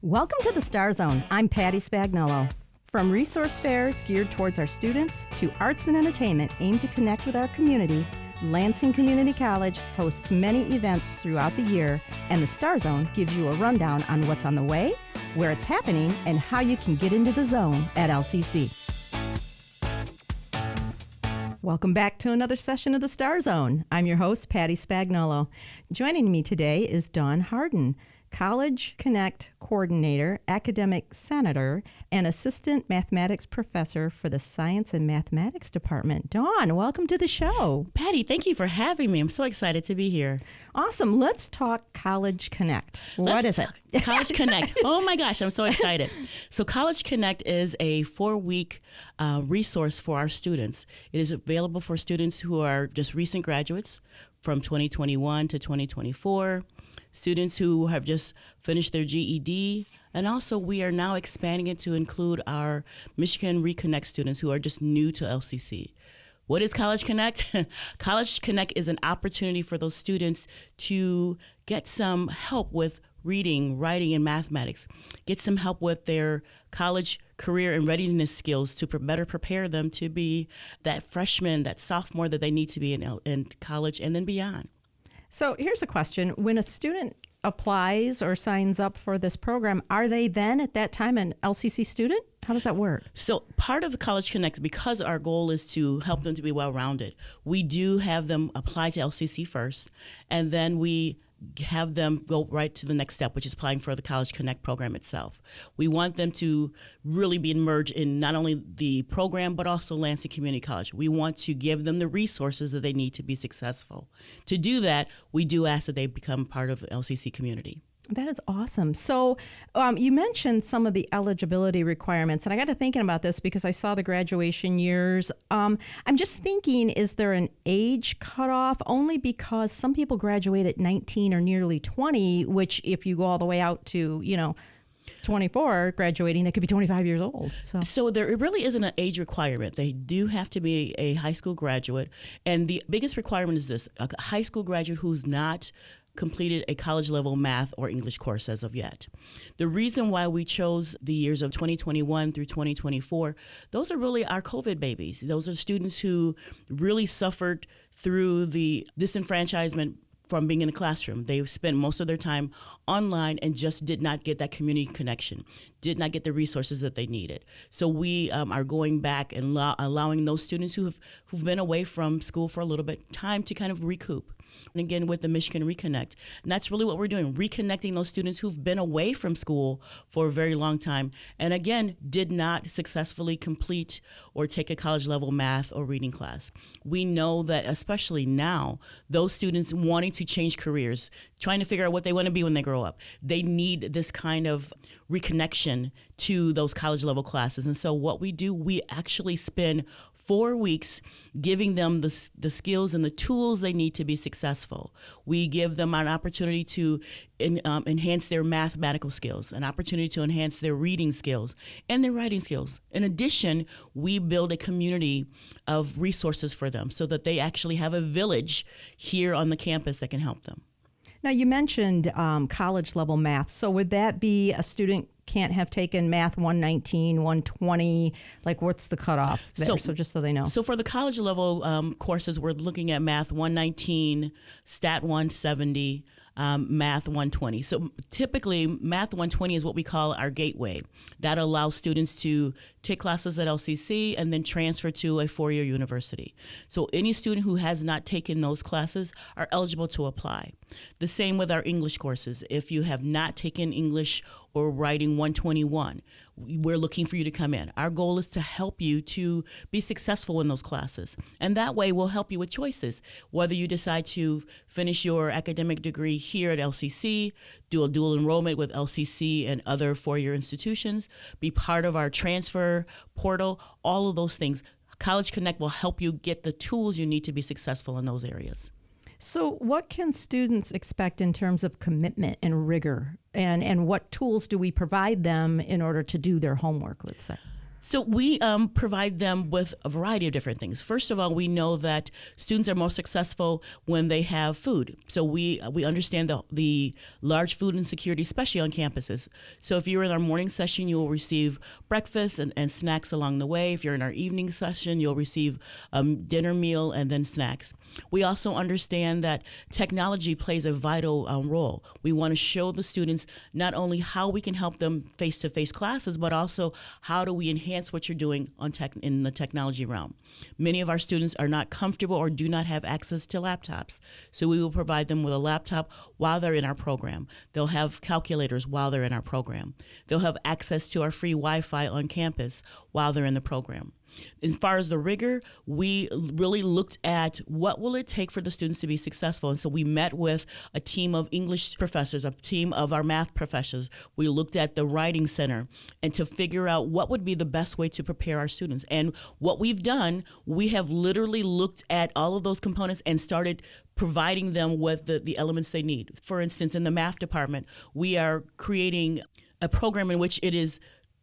Welcome to the StarZone. I'm Patty Spagnolo. From resource fairs geared towards our students to arts and entertainment aimed to connect with our community, Lansing Community College hosts many events throughout the year, and the StarZone gives you a rundown on what's on the way, where it's happening, and how you can get into the zone at LCC. Welcome back to another session of the StarZone. I'm your host, Patty Spagnolo. Joining me today is Dawn Hardin, College Connect Coordinator, Academic Senator, and Assistant Mathematics Professor for the Science and Mathematics Department. Dawn, welcome to the show. Patty, thank you for having me. I'm so excited to be here. Awesome. Let's talk College Connect. What is it? College Connect. Oh my gosh, I'm so excited. So College Connect is a 4-week resource for our students. It is available for students who are just recent graduates from 2021 to 2024. Students who have just finished their GED, and also we are now expanding it to include our Michigan Reconnect students who are just new to LCC. What is College Connect? College Connect is an opportunity for those students to get some help with reading, writing, and mathematics, get some help with their college career and readiness skills to better prepare them to be that freshman, that sophomore that they need to be in college and then beyond. So here's a question. When a student applies or signs up for this program, are they then at that time an LCC student? How does that work? So part of the College Connect, because our goal is to help them to be well-rounded, we do have them apply to LCC first, and then we have them go right to the next step, which is applying for the College Connect program itself. We want them to really be immersed in not only the program, but also Lansing Community College. We want to give them the resources that they need to be successful. To do that, we do ask that they become part of the LCC community. That is awesome. So you mentioned some of the eligibility requirements, and I got to thinking about this because I saw the graduation years. I'm just thinking, is there an age cutoff? Only because some people graduate at 19 or nearly 20, which if you go all the way out to, 24 graduating, they could be 25 years old. So there really isn't an age requirement. They do have to be a high school graduate. And the biggest requirement is this: a high school graduate who's not completed a college level math or English course as of yet. The reason why we chose the years of 2021 through 2024, those are really our COVID babies. Those are students who really suffered through the disenfranchisement from being in a classroom. They spent most of their time online and just did not get that community connection, did not get the resources that they needed. So we are going back and allowing those students who've been away from school for a little bit time to kind of recoup. And again, with the Michigan Reconnect. And that's really what we're doing, reconnecting those students who've been away from school for a very long time, and again, did not successfully complete or take a college level math or reading class. We know that especially now, those students wanting to change careers, trying to figure out what they want to be when they grow up, they need this kind of reconnection to those college level classes. And so what we do, we actually spend 4 weeks giving them the skills and the tools they need to be successful. We give them an opportunity to enhance their mathematical skills, an opportunity to enhance their reading skills and their writing skills. In addition, we build a community of resources for them so that they actually have a village here on the campus that can help them. Now, you mentioned college level math. So would that be a student can't have taken math 119, 120? Like, what's the cutoff there? So just so they know. So for the college level courses, we're looking at math 119, stat 170, math 120. So typically, math 120 is what we call our gateway. That allows students to take classes at LCC and then transfer to a 4-year university. So any student who has not taken those classes are eligible to apply. The same with our English courses. If you have not taken English or writing 121, we're looking for you to come in. Our goal is to help you to be successful in those classes. And that way we'll help you with choices. Whether you decide to finish your academic degree here at LCC, do a dual enrollment with LCC and other 4-year institutions, be part of our transfer portal, all of those things. College Connect will help you get the tools you need to be successful in those areas. So what can students expect in terms of commitment and rigor? And what tools do we provide them in order to do their homework, let's say? So we provide them with a variety of different things. First of all, we know that students are most successful when they have food. So we understand the large food insecurity, especially on campuses. So if you're in our morning session, you will receive breakfast and snacks along the way. If you're in our evening session, you'll receive dinner meal and then snacks. We also understand that technology plays a vital role. We want to show the students not only how we can help them face-to-face classes, but also how do we enhance what you're doing in the technology realm. Many of our students are not comfortable or do not have access to laptops. So we will provide them with a laptop while they're in our program. They'll have calculators while they're in our program. They'll have access to our free Wi-Fi on campus while they're in the program. As far as the rigor, we really looked at what will it take for the students to be successful. And so we met with a team of English professors, a team of our math professors. We looked at the writing center and to figure out what would be the best way to prepare our students. And what we've done, we have literally looked at all of those components and started providing them with the elements they need. For instance, in the math department, we are creating a program in which it is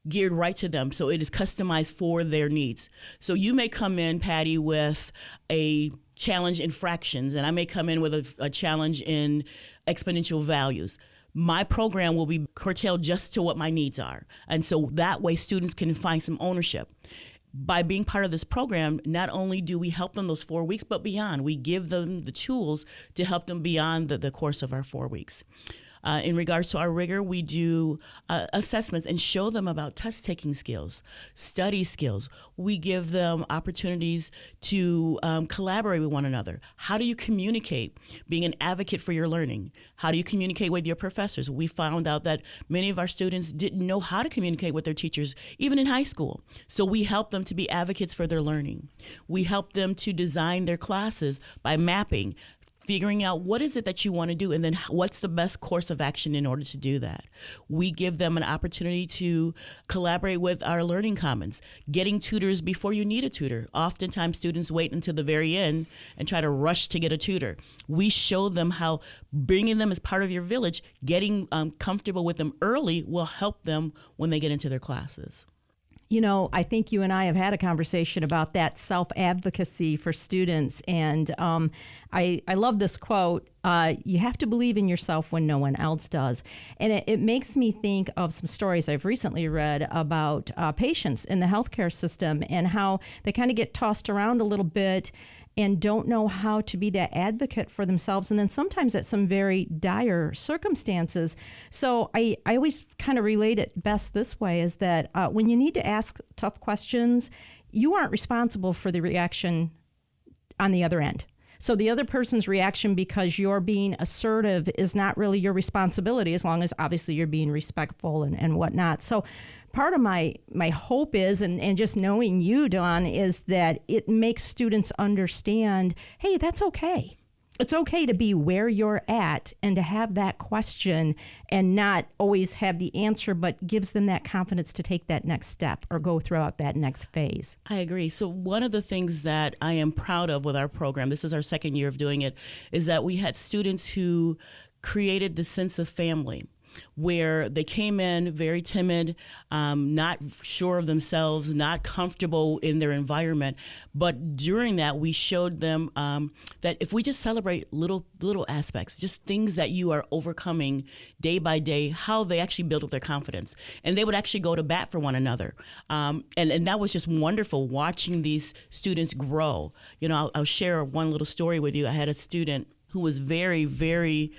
geared right to them. So it is customized for their needs. So you may come in, Patty, with a challenge in fractions, and I may come in with a challenge in exponential values. My program will be curtailed just to what my needs are. And so that way students can find some ownership. By being part of this program, not only do we help them those 4 weeks, but beyond. We give them the tools to help them beyond the course of our 4 weeks. In regards to our rigor, we do assessments and show them about test-taking skills, study skills. We give them opportunities to collaborate with one another. How do you communicate, being an advocate for your learning? How do you communicate with your professors? We found out that many of our students didn't know how to communicate with their teachers, even in high school. So we help them to be advocates for their learning. We help them to design their classes by mapping, figuring out what is it that you want to do, and then what's the best course of action in order to do that. We give them an opportunity to collaborate with our learning commons, getting tutors before you need a tutor. Oftentimes students wait until the very end and try to rush to get a tutor. We show them how bringing them as part of your village, getting comfortable with them early will help them when they get into their classes. You know, I think you and I have had a conversation about that self-advocacy for students. And I love this quote, you have to believe in yourself when no one else does. And it makes me think of some stories I've recently read about patients in the healthcare system and how they kind of get tossed around a little bit and don't know how to be that advocate for themselves, and then sometimes at some very dire circumstances. So I always kind of relate it best this way, is that when you need to ask tough questions, you aren't responsible for the reaction on the other end. So the other person's reaction because you're being assertive is not really your responsibility, as long as obviously you're being respectful and whatnot. So part of my hope is, and just knowing you, Dawn, is that it makes students understand, hey, that's okay. It's okay to be where you're at and to have that question and not always have the answer, but gives them that confidence to take that next step or go throughout that next phase. I agree. So one of the things that I am proud of with our program, this is our second year of doing it, is that we had students who created the sense of family, where they came in very timid, not sure of themselves, not comfortable in their environment. But during that, we showed them that if we just celebrate little aspects, just things that you are overcoming day by day, how they actually build up their confidence. And they would actually go to bat for one another. And that was just wonderful, watching these students grow. You know, I'll share one little story with you. I had a student who was very, very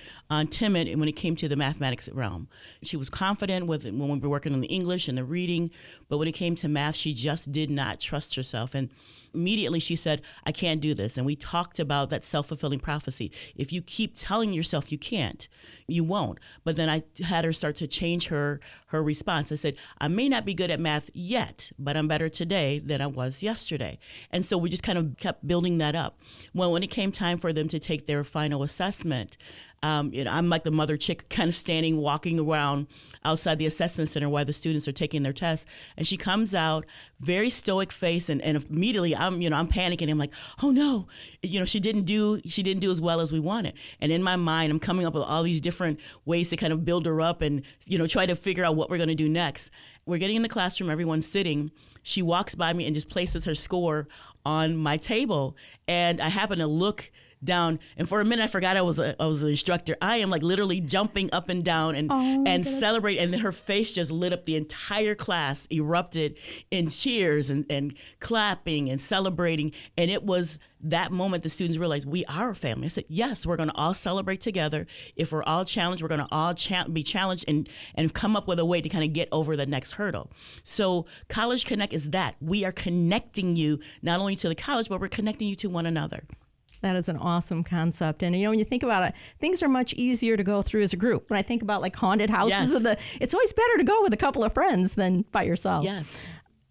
timid when it came to the mathematics realm. She was confident when we were working on the English and the reading, but when it came to math, she just did not trust herself. And immediately she said, I can't do this. And we talked about that self-fulfilling prophecy. If you keep telling yourself you can't, you won't. But then I had her start to change her response. I said, I may not be good at math yet, but I'm better today than I was yesterday. And so we just kind of kept building that up. Well, when it came time for them to take their final final assessment. I'm like the mother chick kind of standing, walking around outside the assessment center while the students are taking their tests. And she comes out, very stoic face, and immediately I'm panicking. I'm like, oh no, she didn't do as well as we wanted. And in my mind, I'm coming up with all these different ways to kind of build her up and, try to figure out what we're going to do next. We're getting in the classroom, everyone's sitting. She walks by me and just places her score on my table. And I happen to look down, and for a minute I forgot I was an instructor. I am like literally jumping up and down and celebrate, and then her face just lit up. The entire class erupted in cheers and clapping and celebrating, and it was that moment the students realized we are a family. I said, yes, we're going to all celebrate together. If we're all challenged, we're going to all be challenged and come up with a way to kind of get over the next hurdle. So College Connect is that. We are connecting you not only to the college, but we're connecting you to one another. That is an awesome concept. And, when you think about it, things are much easier to go through as a group. When I think about like haunted houses, it's always better to go with a couple of friends than by yourself. Yes.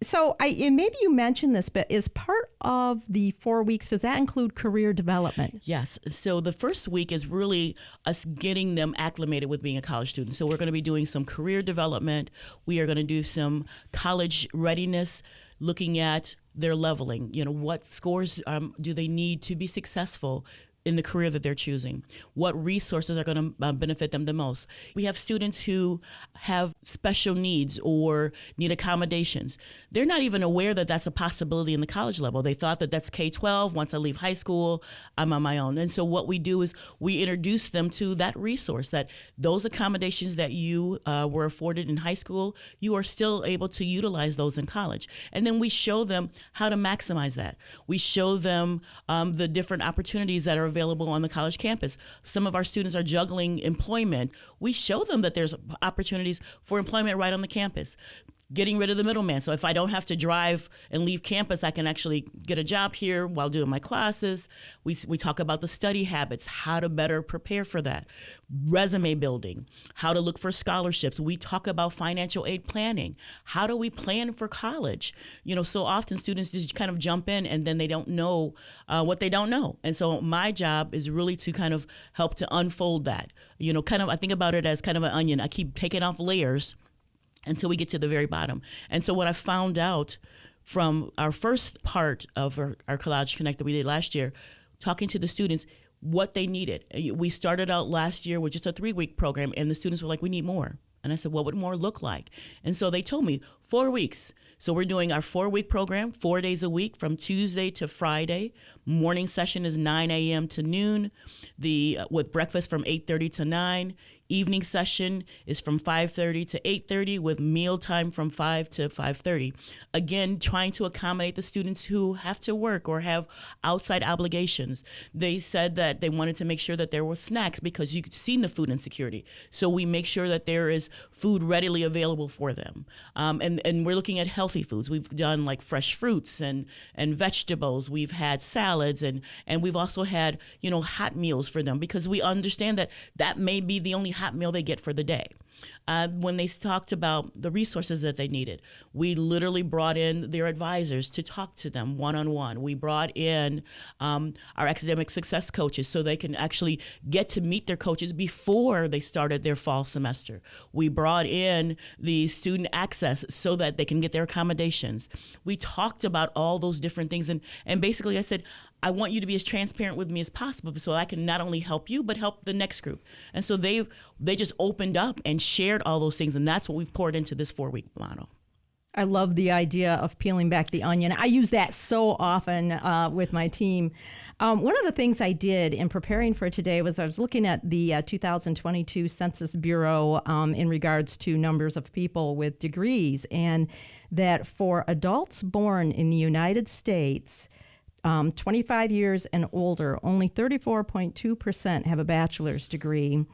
So and maybe you mentioned this, but is part of the 4 weeks, does that include career development? Yes. So the first week is really us getting them acclimated with being a college student. So we're going to be doing some career development. We are going to do some college readiness, looking at their leveling. What scores do they need to be successful in the career that they're choosing? What resources are going to benefit them the most? We have students who have special needs or need accommodations. They're not even aware that that's a possibility in the college level. They thought that that's K-12. Once I leave high school, I'm on my own. And so what we do is we introduce them to that resource, that those accommodations that you were afforded in high school, you are still able to utilize those in college. And then we show them how to maximize that. We show them the different opportunities that are available on the college campus. Some of our students are juggling employment. We show them that there's opportunities for employment right on the campus. Getting rid of the middleman. So if I don't have to drive and leave campus, I can actually get a job here while doing my classes. We talk about the study habits, how to better prepare for that. Resume building, how to look for scholarships. We talk about financial aid planning. How do we plan for college? So often students just kind of jump in and then they don't know what they don't know. And so my job is really to kind of help to unfold that. I think about it as kind of an onion. I keep taking off layers until we get to the very bottom. And so what I found out from our first part of our College Connect that we did last year, talking to the students, what they needed. We started out last year with just a 3-week program, and the students were like, we need more. And I said, what would more look like? And so they told me 4 weeks. So we're doing our 4-week program, 4 days a week from Tuesday to Friday. Morning session is 9 a.m. to noon, with breakfast from 8:30 to 9. Evening session is from 5:30 to 8:30 with meal time from 5 to 5:30. Again, trying to accommodate the students who have to work or have outside obligations. They said that they wanted to make sure that there were snacks because you've seen the food insecurity. So we make sure that there is food readily available for them. And we're looking at healthy foods. We've done like fresh fruits and vegetables. We've had salads and we've also had, hot meals for them because we understand that may be the only hot meal they get for the day. When they talked about the resources that they needed, we literally brought in their advisors to talk to them one-on-one. We brought in our academic success coaches so they can actually get to meet their coaches before they started their fall semester. We brought in the student access so that they can get their accommodations. We talked about all those different things. And basically I said, I want you to be as transparent with me as possible so I can not only help you, but help the next group. And so they just opened up and shared all those things. And that's what we've poured into this 4-week model. I love the idea of peeling back the onion. I use that so often with my team. One of the things I did in preparing for today was I was looking at the 2022 Census Bureau in regards to numbers of people with degrees, and that for adults born in the United States, 25 years and older, only 34.2% have a bachelor's degree,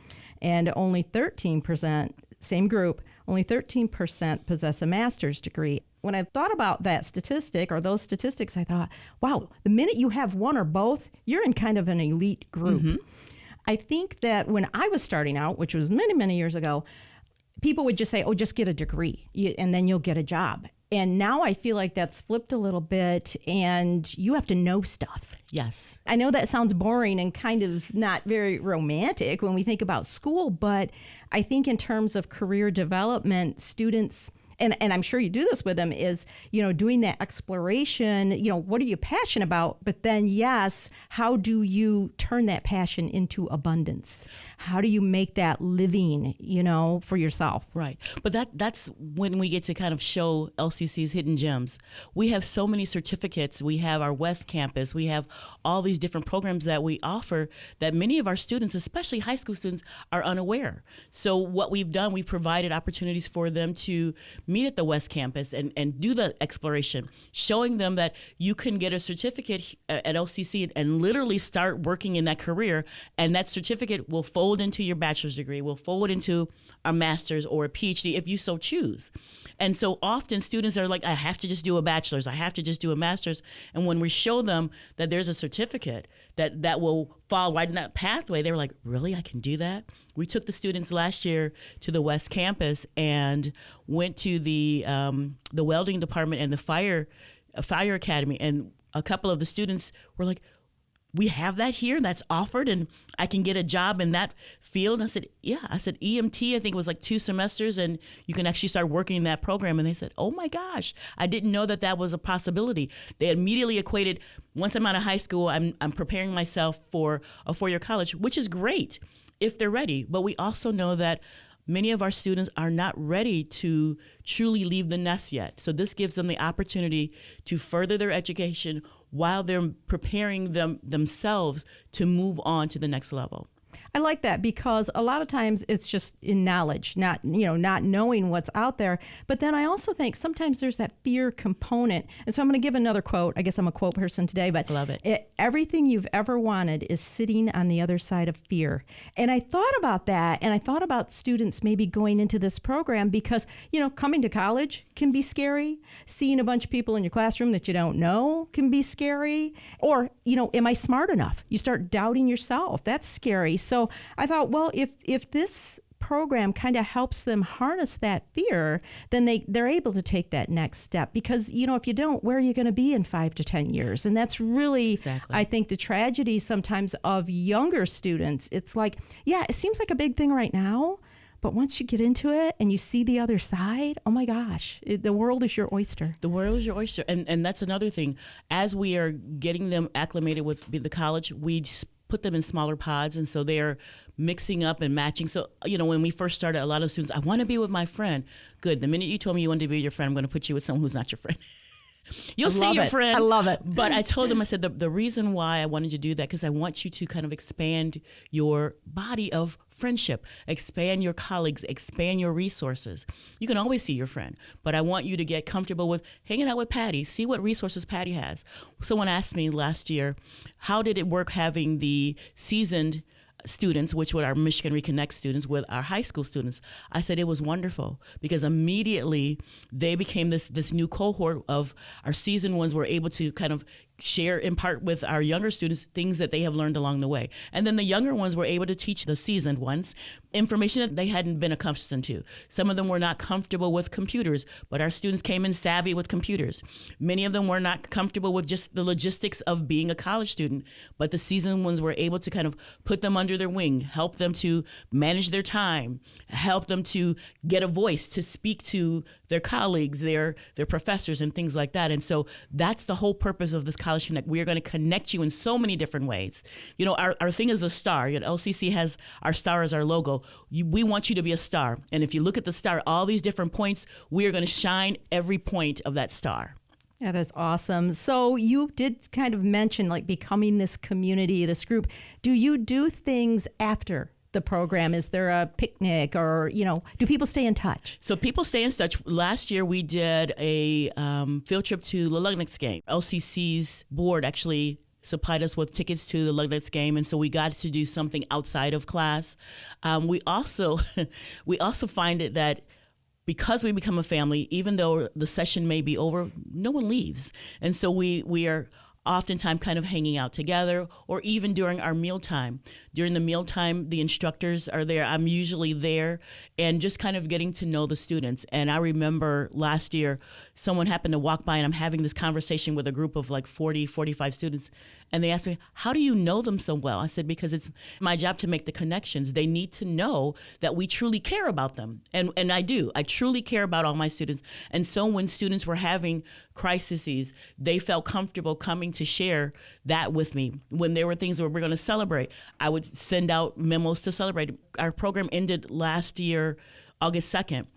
and only 13%, same group, only 13% possess a master's degree. When I thought about that statistic or those statistics, I thought, wow, the minute you have one or both, you're in kind of an elite group. Mm-hmm. I think that when I was starting out, which was many, many years ago, people would just say, oh, just get a degree and then you'll get a job. And now I feel like that's flipped a little bit, and you have to know stuff. Yes. I know that sounds boring and kind of not very romantic when we think about school, but I think in terms of career development, students, and I'm sure you do this with them, is, doing that exploration, what are you passionate about? But then, yes, how do you turn that passion into abundance? How do you make that living, for yourself? Right. But that's when we get to kind of show LCC's hidden gems. We have so many certificates. We have our West Campus. We have all these different programs that we offer that many of our students, especially high school students, are unaware. So what we've done, we provided opportunities for them to meet at the West Campus and do the exploration, showing them that you can get a certificate at LCC and literally start working in that career, and that certificate will fold into your bachelor's degree, will fold into a master's or a PhD if you so choose. And so often students are like, I have to just do a bachelor's, I have to just do a master's. And when we show them that there's a certificate that will fall right in that pathway, they were like, really, I can do that? We took the students last year to the West Campus and went to the welding department and the fire academy, and a couple of the students were like, we have that here, that's offered, and I can get a job in that field. And I said, yeah. I said, EMT, I think it was like 2 semesters, and you can actually start working in that program. And they said, oh my gosh, I didn't know that was a possibility. They immediately equated, once I'm out of high school, I'm preparing myself for a 4-year college, which is great if they're ready. But we also know that many of our students are not ready to truly leave the nest yet. So this gives them the opportunity to further their education while they're preparing themselves to move on to the next level. I like that, because a lot of times it's just in knowledge, not knowing what's out there. But then I also think sometimes there's that fear component. And so I'm going to give another quote. I guess I'm a quote person today, but I love it. Everything you've ever wanted is sitting on the other side of fear. And I thought about that, and I thought about students maybe going into this program because, coming to college can be scary. Seeing a bunch of people in your classroom that you don't know can be scary. Or, am I smart enough? You start doubting yourself. That's scary. So I thought, well, if this program kind of helps them harness that fear, then they're able to take that next step. Because, if you don't, where are you going to be in 5 to 10 years? And that's really, exactly, I think, the tragedy sometimes of younger students. It's like, yeah, it seems like a big thing right now, but once you get into it and you see the other side, oh my gosh, the world is your oyster. The world is your oyster. And that's another thing. As we are getting them acclimated with the college, we put them in smaller pods, and so they're mixing up and matching. So, when we first started, a lot of students, I want to be with my friend. Good. The minute you told me you wanted to be with your friend, I'm going to put you with someone who's not your friend. You'll see your friend. I love it. But I told them, I said, the reason why I wanted to do that, because I want you to kind of expand your body of friendship, expand your colleagues, expand your resources. You can always see your friend, but I want you to get comfortable with hanging out with Patty, see what resources Patty has. Someone asked me last year, how did it work having the seasoned students, which were our Michigan Reconnect students, with our high school students? I said it was wonderful, because immediately they became this new cohort of our seasoned ones were able to kind of share, impart with our younger students things that they have learned along the way. And then the younger ones were able to teach the seasoned ones information that they hadn't been accustomed to. Some of them were not comfortable with computers, but our students came in savvy with computers. Many of them were not comfortable with just the logistics of being a college student, but the seasoned ones were able to kind of put them under their wing, help them to manage their time, help them to get a voice, to speak to their colleagues, their professors, and things like that. And so that's the whole purpose of this College Connect. We are going to connect you in so many different ways. Our thing is the star. LCC has our star as our logo. We want you to be a star. And if you look at the star, all these different points, we are going to shine every point of that star. That is awesome. So you did kind of mention like becoming this community, this group. Do you do things after the program? Is there a picnic, or, do people stay in touch? So people stay in touch. Last year we did a field trip to the Lugnuts game. LCC's board actually supplied us with tickets to the Lugnuts game, and so we got to do something outside of class. We also find it that because we become a family, even though the session may be over, no one leaves. And so we are oftentimes kind of hanging out together, or even during our mealtime. During the mealtime, the instructors are there. I'm usually there, and just kind of getting to know the students. And I remember last year, someone happened to walk by, and I'm having this conversation with a group of like 40, 45 students. And they asked me, how do you know them so well? I said, because it's my job to make the connections. They need to know that we truly care about them. And I do. I truly care about all my students. And so when students were having crises, they felt comfortable coming to share that with me. When there were things where we're going to celebrate, I would send out memos to celebrate. Our program ended last year, August 2nd.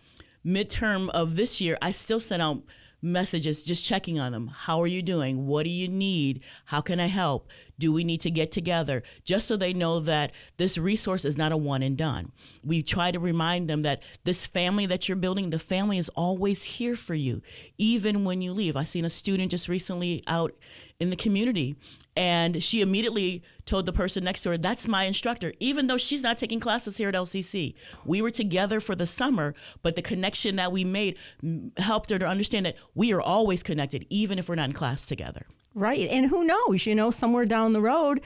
Midterm of this year, I still sent out messages just checking on them. How are you doing? What do you need? How can I help? Do we need to get together? Just so they know that this resource is not a one and done. We try to remind them that this family that you're building, the family is always here for you, even when you leave. I seen a student just recently out in the community, and she immediately told the person next to her, that's my instructor, even though she's not taking classes here at LCC. We were together for the summer, but the connection that we made helped her to understand that we are always connected, even if we're not in class together. Right. And who knows, somewhere down the road,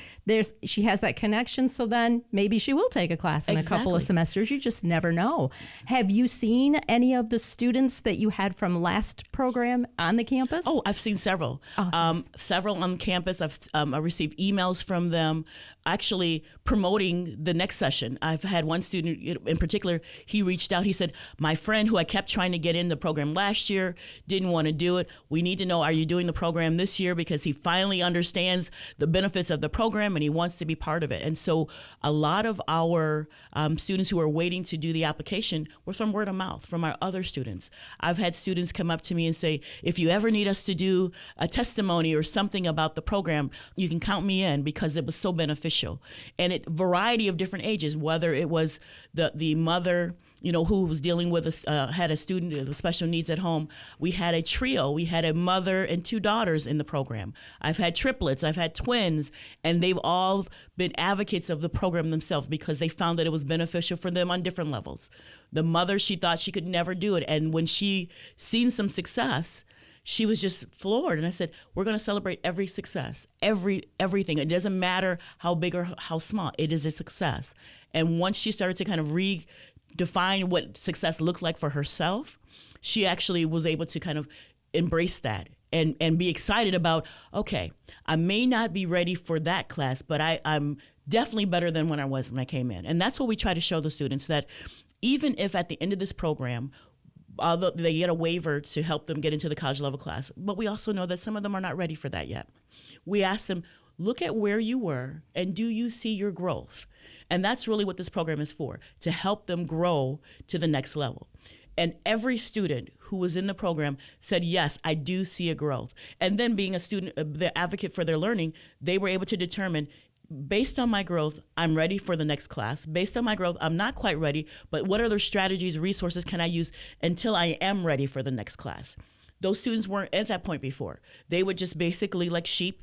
she has that connection. So then maybe she will take a class in a couple of semesters. You just never know. Have you seen any of the students that you had from last program on the campus? Oh, I've seen several. Several on campus. I've received emails from them actually promoting the next session. I've had one student in particular, he reached out. He said, my friend who I kept trying to get in the program last year didn't want to do it. We need to know, are you doing the program this year? Because he finally understands the benefits of the program and he wants to be part of it. And so a lot of our students who are waiting to do the application were from word of mouth from our other students. I've had students come up to me and say, if you ever need us to do a testimony or something about the program, you can count me in, because it was so beneficial. And it variety of different ages, whether it was the mother, who was dealing with had a student with special needs at home. We had a trio. We had a mother and two daughters in the program. I've had triplets. I've had twins. And they've all been advocates of the program themselves because they found that it was beneficial for them on different levels. The mother, she thought she could never do it. And when she seen some success, she was just floored. And I said, we're going to celebrate every success, everything. It doesn't matter how big or how small. It is a success. And once she started to kind of redefine what success looked like for herself, she actually was able to kind of embrace that and be excited about, okay, I may not be ready for that class, but I'm definitely better than when I came in. And that's what we try to show the students, that even if at the end of this program, although they get a waiver to help them get into the college level class, but we also know that some of them are not ready for that yet. We ask them, look at where you were and do you see your growth? And that's really what this program is for, to help them grow to the next level. And every student who was in the program said, yes, I do see a growth. And then being a student, the advocate for their learning, they were able to determine, based on my growth, I'm ready for the next class. Based on my growth, I'm not quite ready, but what other strategies, resources can I use until I am ready for the next class? Those students weren't at that point before. They would just basically, like sheep,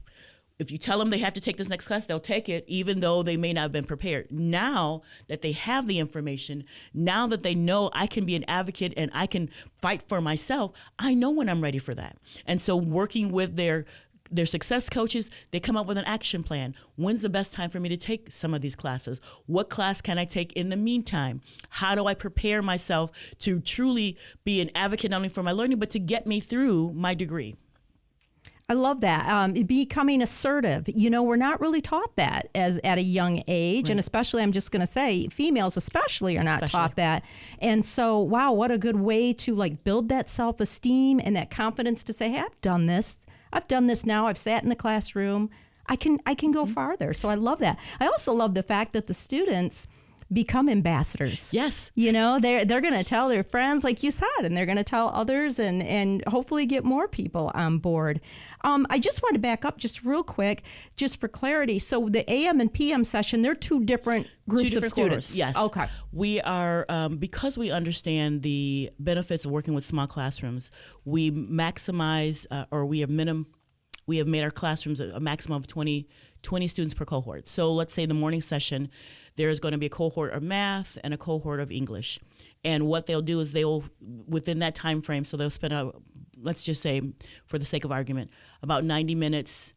if you tell them they have to take this next class, they'll take it, even though they may not have been prepared. Now that they have the information, now that they know I can be an advocate and I can fight for myself, I know when I'm ready for that. And so working with their success coaches, they come up with an action plan. When's the best time for me to take some of these classes? What class can I take in the meantime? How do I prepare myself to truly be an advocate not only for my learning, but to get me through my degree? I love that. Becoming assertive. We're not really taught that at a young age. Right. And especially, I'm just going to say, females especially are not taught that. And so, wow, what a good way to build that self-esteem and that confidence to say, hey, I've done this now. I've sat in the classroom. I can go farther. So I love that. I also love the fact that the students become ambassadors. Yes. They're going to tell their friends, like you said, and they're going to tell others and hopefully get more people on board. I just want to back up just real quick, just for clarity. So the AM and PM session, they're two different groups of students. Cohorts, yes. Okay. We are, because we understand the benefits of working with small classrooms, we maximize, we have made our classrooms a maximum of 20 students per cohort. So let's say the morning session, there is going to be a cohort of math and a cohort of English. And what they'll do is within that time frame, so they'll spend, let's just say, for the sake of argument, about 90 minutes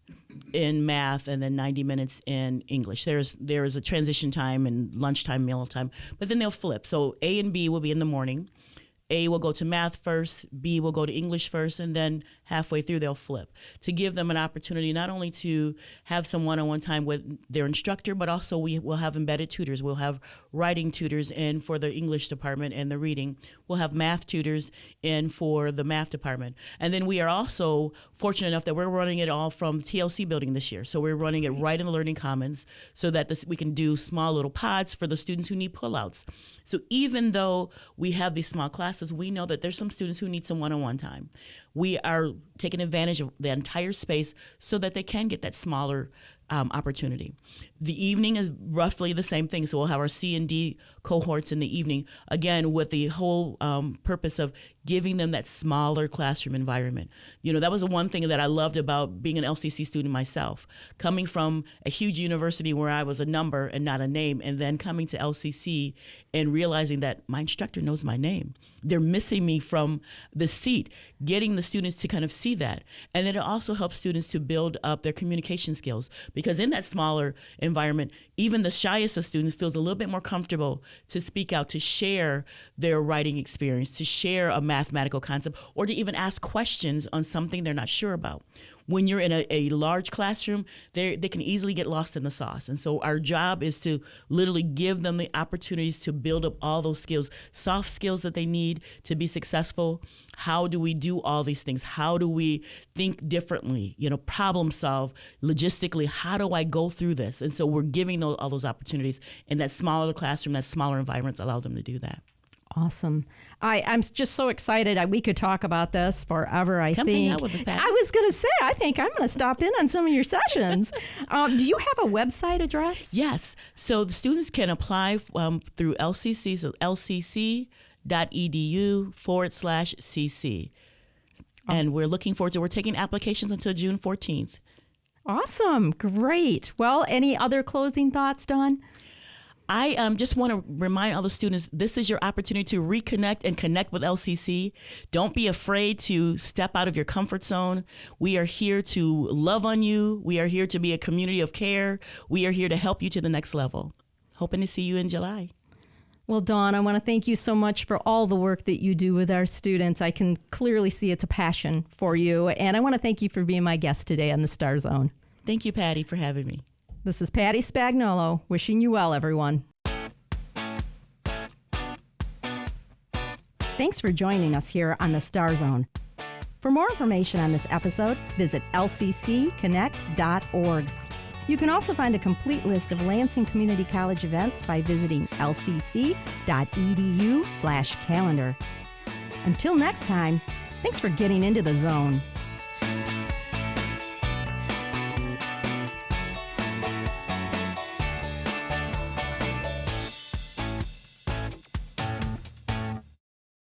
in math and then 90 minutes in English. There is a transition time and lunchtime, meal time, but then they'll flip. So A and B will be in the morning, A will go to math first, B will go to English first, and then halfway through they'll flip, to give them an opportunity not only to have some one-on-one time with their instructor, but also we will have embedded tutors. We'll have writing tutors in for the English department and the reading. We'll have math tutors in for the math department. And then we are also fortunate enough that we're running it all from TLC building this year. So we're running it right in the Learning Commons so that we can do small little pods for the students who need pullouts. So even though we have these small classes, we know that there's some students who need some one-on-one time. We are taking advantage of the entire space so that they can get that smaller opportunity. The evening is roughly the same thing. So we'll have our C and D cohorts in the evening, again, with the whole purpose of giving them that smaller classroom environment. You know, that was the one thing that I loved about being an LCC student myself. Coming from a huge university where I was a number and not a name, and then coming to LCC and realizing that my instructor knows my name. They're missing me from the seat, getting the students to kind of see that. And then it also helps students to build up their communication skills, because in that smaller environment, even the shyest of students feels a little bit more comfortable to speak out, to share their writing experience, to share a mathematical concept, or to even ask questions on something they're not sure about. When you're in a large classroom, they can easily get lost in the sauce. And so our job is to literally give them the opportunities to build up all those skills, soft skills that they need to be successful. How do we do all these things? How do we think differently? You know, problem solve logistically. How do I go through this? And so we're giving all those opportunities, and that smaller classroom, that smaller environments allow them to do that. Awesome. I'm just so excited. We could talk about this forever, I Come think. hang out with us, Pat. I was going to say, I think I'm going to stop in on some of your sessions. Do you have a website address? Yes. So the students can apply through LCC, so lcc.edu/cc. And we're looking forward to, we're taking applications until June 14th. Awesome. Great. Well, any other closing thoughts, Dawn? I just want to remind all the students, this is your opportunity to reconnect and connect with LCC. Don't be afraid to step out of your comfort zone. We are here to love on you. We are here to be a community of care. We are here to help you to the next level. Hoping to see you in July. Well, Dawn, I want to thank you so much for all the work that you do with our students. I can clearly see it's a passion for you. And I want to thank you for being my guest today on the StarZone. Thank you, Patty, for having me. This is Patty Spagnolo, wishing you well, everyone. Thanks for joining us here on the StarZone. For more information on this episode, visit lccconnect.org. You can also find a complete list of Lansing Community College events by visiting lcc.edu/calendar. Until next time, thanks for getting into the zone.